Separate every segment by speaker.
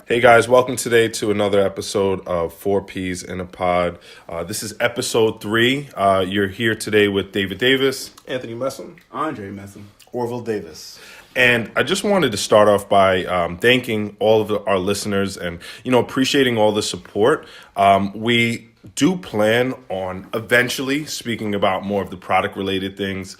Speaker 1: Hey guys, welcome today to another episode of Four Peas in a Pod. This is episode 3. You're here today with David Davis.
Speaker 2: Anthony Messam.
Speaker 3: Andre Messam.
Speaker 4: Orville Davis.
Speaker 1: And I just wanted to start off by thanking all of our listeners and, appreciating all the support. We do plan on eventually speaking about more of the product related things,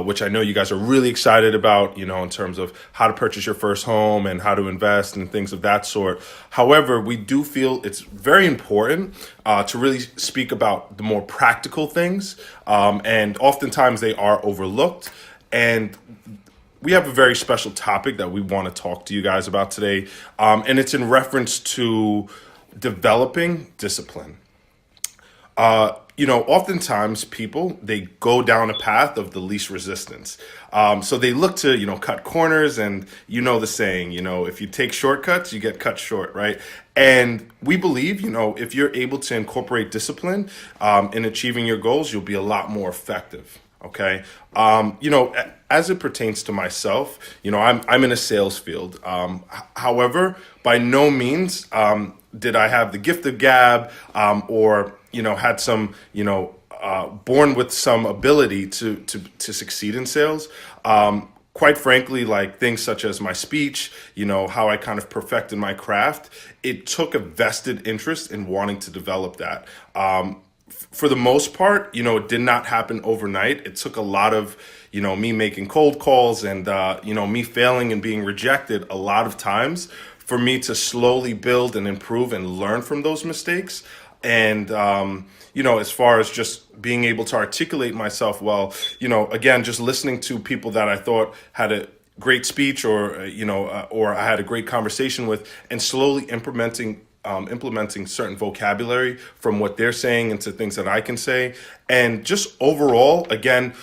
Speaker 1: which I know you guys are really excited about, in terms of how to purchase your first home and how to invest and things of that sort. However, we do feel it's very important to really speak about the more practical things. And oftentimes they are overlooked. And we have a very special topic that we want to talk to you guys about today. And it's in reference to developing discipline. Oftentimes people, they go down a path of the least resistance. So they look to, cut corners and the saying, if you take shortcuts, you get cut short, right? And we believe, if you're able to incorporate discipline in achieving your goals, you'll be a lot more effective. Okay. As it pertains to myself, I'm in a sales field. However, by no means did I have the gift of gab or had some, born with some ability to succeed in sales. Quite frankly, like things such as my speech, how I kind of perfected my craft, it took a vested interest in wanting to develop that. For the most part, it did not happen overnight. It took a lot of, me making cold calls and, me failing and being rejected a lot of times for me to slowly build and improve and learn from those mistakes. And, as far as just being able to articulate myself well, again, just listening to people that I thought had a great speech or I had a great conversation with and slowly implementing certain vocabulary from what they're saying into things that I can say. And just overall, again,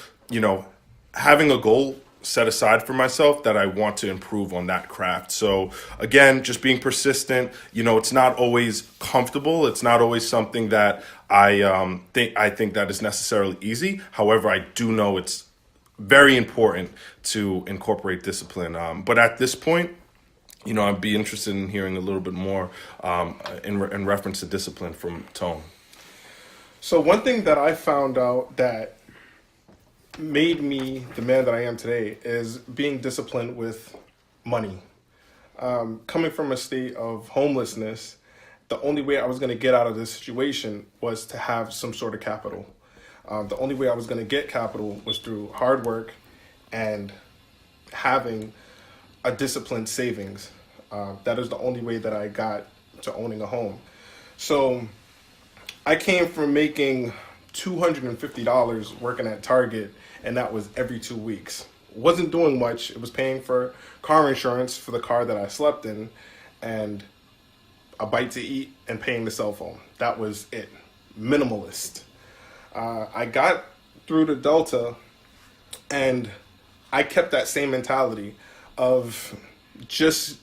Speaker 1: having a goal set aside for myself that I want to improve on that craft. So again, just being persistent, it's not always comfortable. It's not always something that I think that is necessarily easy. However, I do know it's very important to incorporate discipline. But at this point, I'd be interested in hearing a little bit more in reference to discipline from Tone.
Speaker 2: So one thing that I found out that made me the man that I am today is being disciplined with money. Coming from a state of homelessness, the only way I was going to get out of this situation was to have some sort of capital. The only way I was going to get capital was through hard work and having a disciplined savings. That is the only way that I got to owning a home. So I came from making $250 working at Target, and that was every 2 weeks. Wasn't doing much. It was paying for car insurance for the car that I slept in and a bite to eat and paying the cell phone. That was it. Minimalist. I got through the Delta and I kept that same mentality of just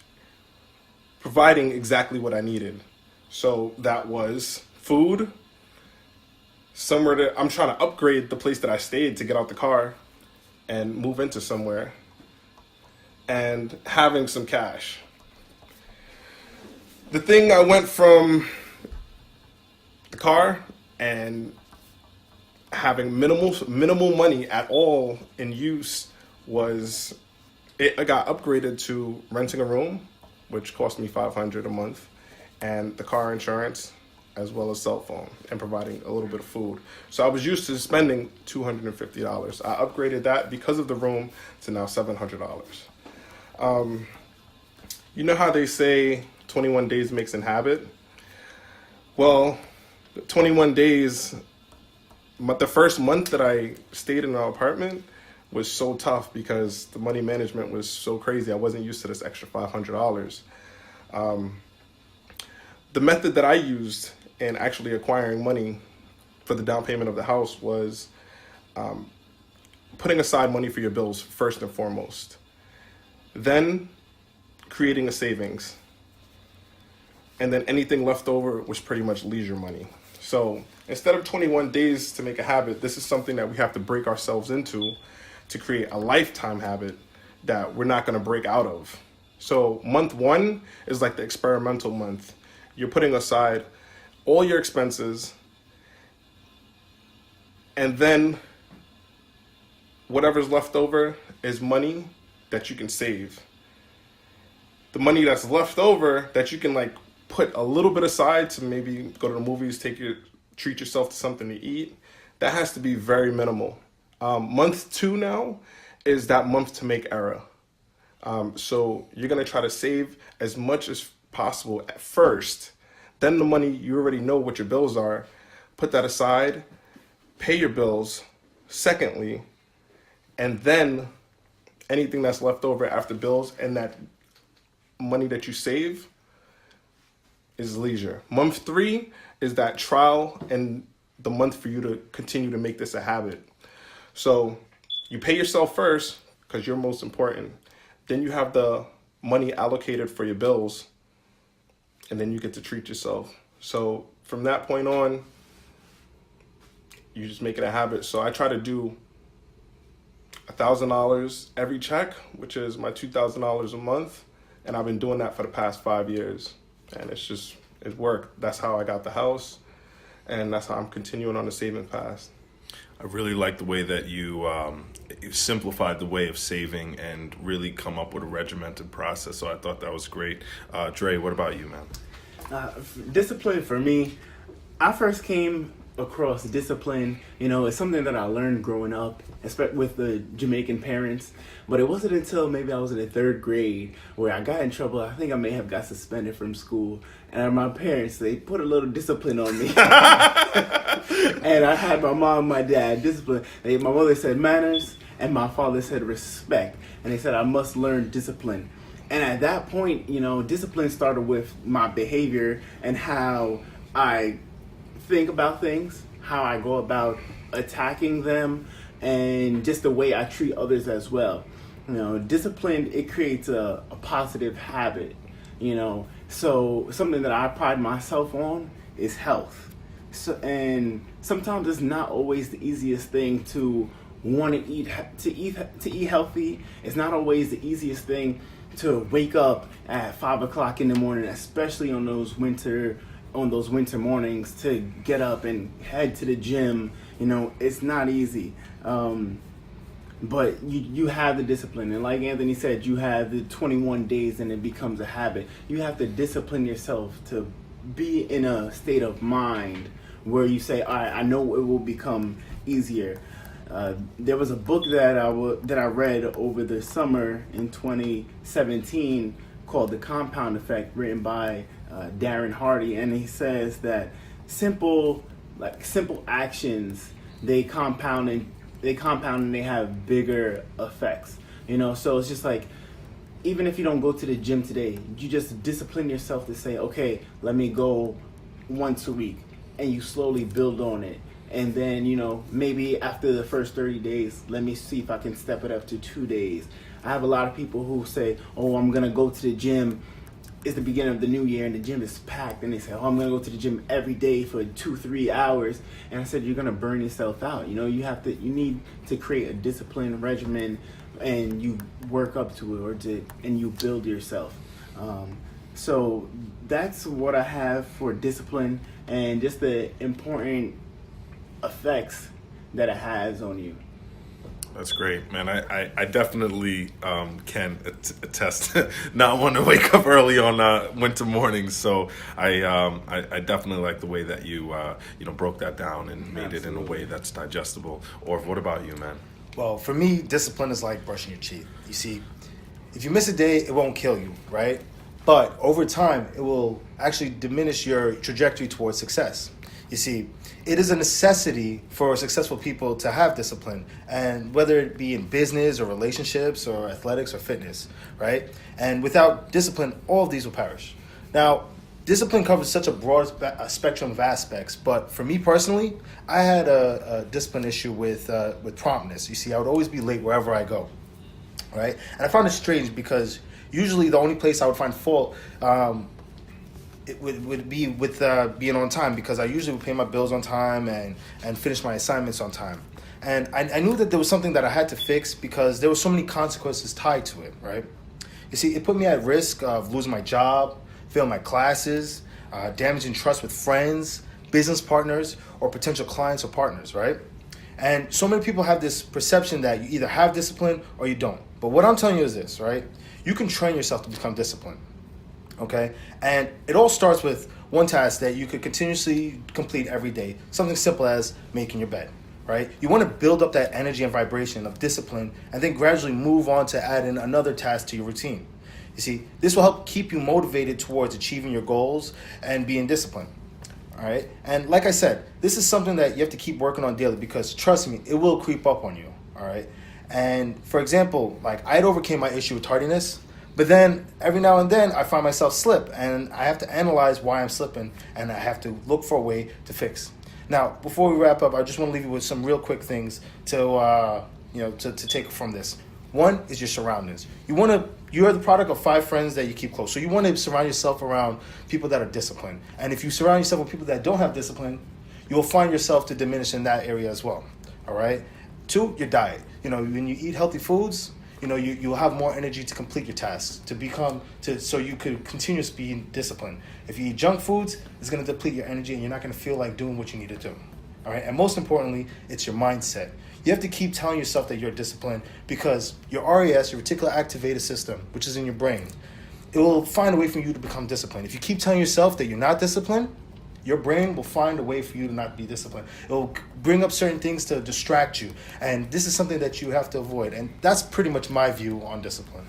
Speaker 2: providing exactly what I needed. So that was food, I'm trying to upgrade the place that I stayed to get out the car and move into somewhere, and having some cash. The thing I went from the car and having minimal money at all in use was I got upgraded to renting a room, which cost me $500 a month, and the car insurance, as well as cell phone, and providing a little bit of food. So I was used to spending $250. I upgraded that because of the room to now $700. You know how they say 21 days makes an habit? Well, 21 days, but the first month that I stayed in our apartment was so tough because the money management was so crazy. I wasn't used to this extra $500. The method that I used in actually acquiring money for the down payment of the house was putting aside money for your bills first and foremost. Then creating a savings. And then anything left over was pretty much leisure money. So instead of 21 days to make a habit, this is something that we have to break ourselves into to create a lifetime habit that we're not going to break out of. So month one is like the experimental month. You're putting aside all your expenses, and then whatever's left over is money that you can save. The money that's left over that you can like put a little bit aside to maybe go to the movies, treat yourself to something to eat. That has to be very minimal. Month two now is that month to make error. So you're gonna try to save as much as possible at first. Then the money, you already know what your bills are. Put that aside, pay your bills. Secondly, and then anything that's left over after bills and that money that you save is leisure. Month three is that trial and the month for you to continue to make this a habit. So you pay yourself first because you're most important. Then you have the money allocated for your bills, and then you get to treat yourself. So from that point on, you just make it a habit. So I try to do $1,000 every check, which is my $2,000 a month. And I've been doing that for the past 5 years. And it worked. That's how I got the house. And that's how I'm continuing on the saving path.
Speaker 1: I really like the way that you've simplified the way of saving and really come up with a regimented process. So I thought that was great. Dre, what about you, man?
Speaker 3: Discipline for me, I first came across discipline, it's something that I learned growing up, especially with the Jamaican parents. But it wasn't until maybe I was in the third grade where I got in trouble. I think I may have got suspended from school. And my parents, they put a little discipline on me. And I had my mom and my dad discipline. My mother said manners, and my father said respect. And they said I must learn discipline. And at that point, discipline started with my behavior and how I think about things, how I go about attacking them, and just the way I treat others as well. Discipline, it creates a positive habit, So something that I pride myself on is health. So, and sometimes it's not always the easiest thing to want to eat healthy. It's not always the easiest thing to wake up at 5 o'clock in the morning, especially on those winter mornings, to get up and head to the gym. It's not easy. But you have the discipline, and like Anthony said, you have the 21 days and it becomes a habit. You have to discipline yourself to be in a state of mind where you say, all right, I know it will become easier. There was a book that I read over the summer in 2017 called The Compound Effect, written by Darren Hardy, and he says that simple actions, they compound and they have bigger effects. So it's just like, even if you don't go to the gym today, you just discipline yourself to say, okay, let me go once a week, and you slowly build on it. And then, maybe after the first 30 days, let me see if I can step it up to 2 days. I have a lot of people who say, oh, I'm going to go to the gym. It's the beginning of the new year and the gym is packed. And they say, oh, I'm going to go to the gym every day for 2-3 hours. And I said, you're going to burn yourself out. You need to create a discipline regimen, and you work up to it, and you build yourself. So that's what I have for discipline and just the important effects that it has on you.
Speaker 1: That's great, man. I definitely can attest not want to wake up early on winter mornings. So I definitely like the way that you broke that down and made it in a way that's digestible. Or what about you, man?
Speaker 4: Well, for me, discipline is like brushing your teeth. You see, if you miss a day, it won't kill you, right? But over time, it will actually diminish your trajectory towards success. You see, it is a necessity for successful people to have discipline, and whether it be in business or relationships or athletics or fitness, right? And without discipline, all of these will perish. Now, discipline covers such a broad spectrum of aspects, but for me personally, I had a discipline issue with promptness. You see, I would always be late wherever I go, right? And I found it strange because usually the only place I would find fault it would be with being on time, because I usually would pay my bills on time and finish my assignments on time. And I knew that there was something that I had to fix because there were so many consequences tied to it, right? You see, it put me at risk of losing my job, failing my classes, damaging trust with friends, business partners, or potential clients or partners, right? And so many people have this perception that you either have discipline or you don't. But what I'm telling you is this, right? You can train yourself to become disciplined, okay? And it all starts with one task that you could continuously complete every day, something simple as making your bed, right? You want to build up that energy and vibration of discipline and then gradually move on to add in another task to your routine. You see, this will help keep you motivated towards achieving your goals and being disciplined. All right. And like I said, this is something that you have to keep working on daily because trust me, it will creep up on you. All right. And for example, like I'd overcame my issue with tardiness, but then every now and then I find myself slip and I have to analyze why I'm slipping and I have to look for a way to fix. Now, before we wrap up, I just want to leave you with some real quick things to take from this. One is your surroundings. You are the product of 5 friends that you keep close. So you want to surround yourself around people that are disciplined. And if you surround yourself with people that don't have discipline, you'll find yourself to diminish in that area as well. All right. 2, your diet. When you eat healthy foods, you'll have more energy to complete your tasks, so you could continuously be disciplined. If you eat junk foods, it's going to deplete your energy and you're not going to feel like doing what you need to do. All right. And most importantly, it's your mindset. You have to keep telling yourself that you're disciplined because your RAS, your reticular activated system, which is in your brain, it will find a way for you to become disciplined. If you keep telling yourself that you're not disciplined, your brain will find a way for you to not be disciplined. It will bring up certain things to distract you. And this is something that you have to avoid. And that's pretty much my view on discipline.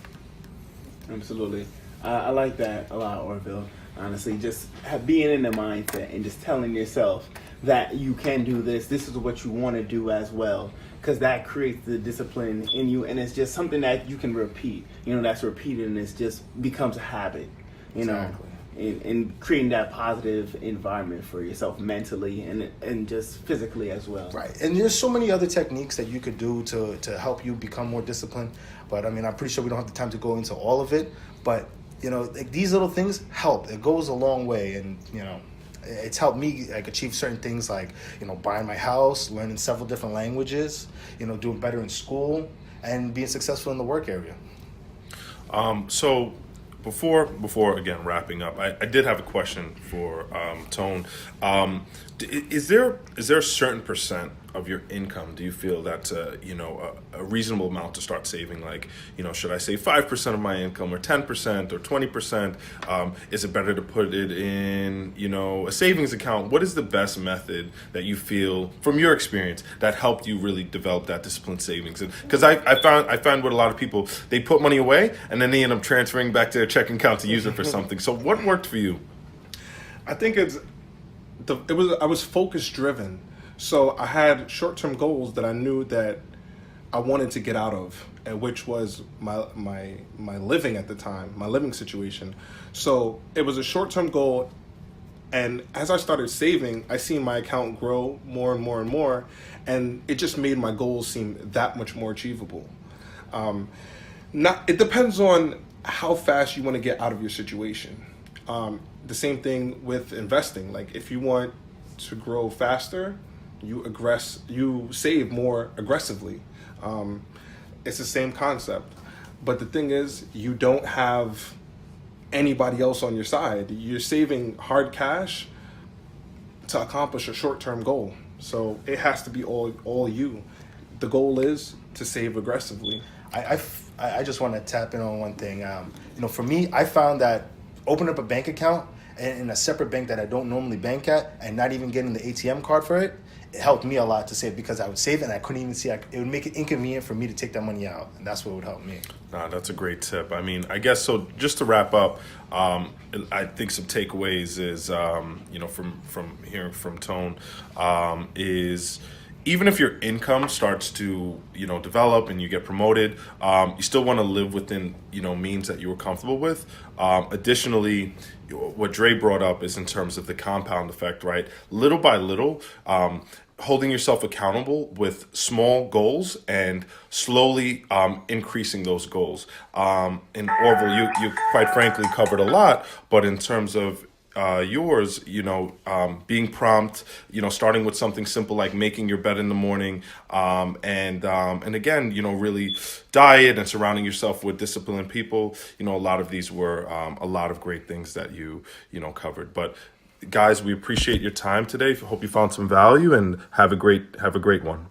Speaker 3: Absolutely. I like that a lot, Orville. Honestly, just being in the mindset and just telling yourself that you can do this. This is what you want to do as well. Because that creates the discipline in you. And it's just something that you can repeat. That's repeated and it just becomes a habit.
Speaker 4: Exactly.
Speaker 3: And creating that positive environment for yourself mentally and just physically as well.
Speaker 4: Right. And there's so many other techniques that you could do to help you become more disciplined. But I mean, I'm pretty sure we don't have the time to go into all of it. But, like these little things help. It goes a long way. And, it's helped me achieve certain things like, buying my house, learning several different languages, doing better in school and being successful in the work area.
Speaker 1: So before again wrapping up, I did have a question for Tone. Is there a certain percent of your income do you feel that's a reasonable amount to start saving? Like, should I save 5% of my income or 10% or 20%? Is it better to put it in a savings account? What is the best method that you feel from your experience that helped you really develop that disciplined savings? And because I found with a lot of people, they put money away and then they end up transferring back to their checking account to use it for something. So what worked for you?
Speaker 2: I think I was focus driven. So I had short-term goals that I knew that I wanted to get out of, and which was my living at the time, my living situation. So it was a short-term goal, and as I started saving, I seen my account grow more and more and more, and it just made my goals seem that much more achievable. It depends on how fast you want to get out of your situation. The same thing with investing. Like if you want to grow faster, you save more aggressively. It's the same concept. But the thing is, you don't have anybody else on your side. You're saving hard cash to accomplish a short-term goal. So it has to be all you. The goal is to save aggressively.
Speaker 4: I just want to tap in on one thing. For me, I found that opening up a bank account in a separate bank that I don't normally bank at and not even getting the ATM card for it, it helped me a lot to save because I would save it and I couldn't even see. It would make it inconvenient for me to take that money out, and that's what would help me.
Speaker 1: Nah, that's a great tip. I mean, I guess so. Just to wrap up, I think some takeaways is from hearing from Tone is even if your income starts to develop and you get promoted, you still want to live within means that you were comfortable with. Additionally, what Dre brought up is in terms of the compound effect, right? Little by little, holding yourself accountable with small goals and slowly increasing those goals. And Orville, you quite frankly covered a lot, but in terms of yours, being prompt, starting with something simple like making your bed in the morning, and again, really diet and surrounding yourself with disciplined people. A lot of these were a lot of great things that covered. But guys, we appreciate your time today. Hope you found some value, and have a great one.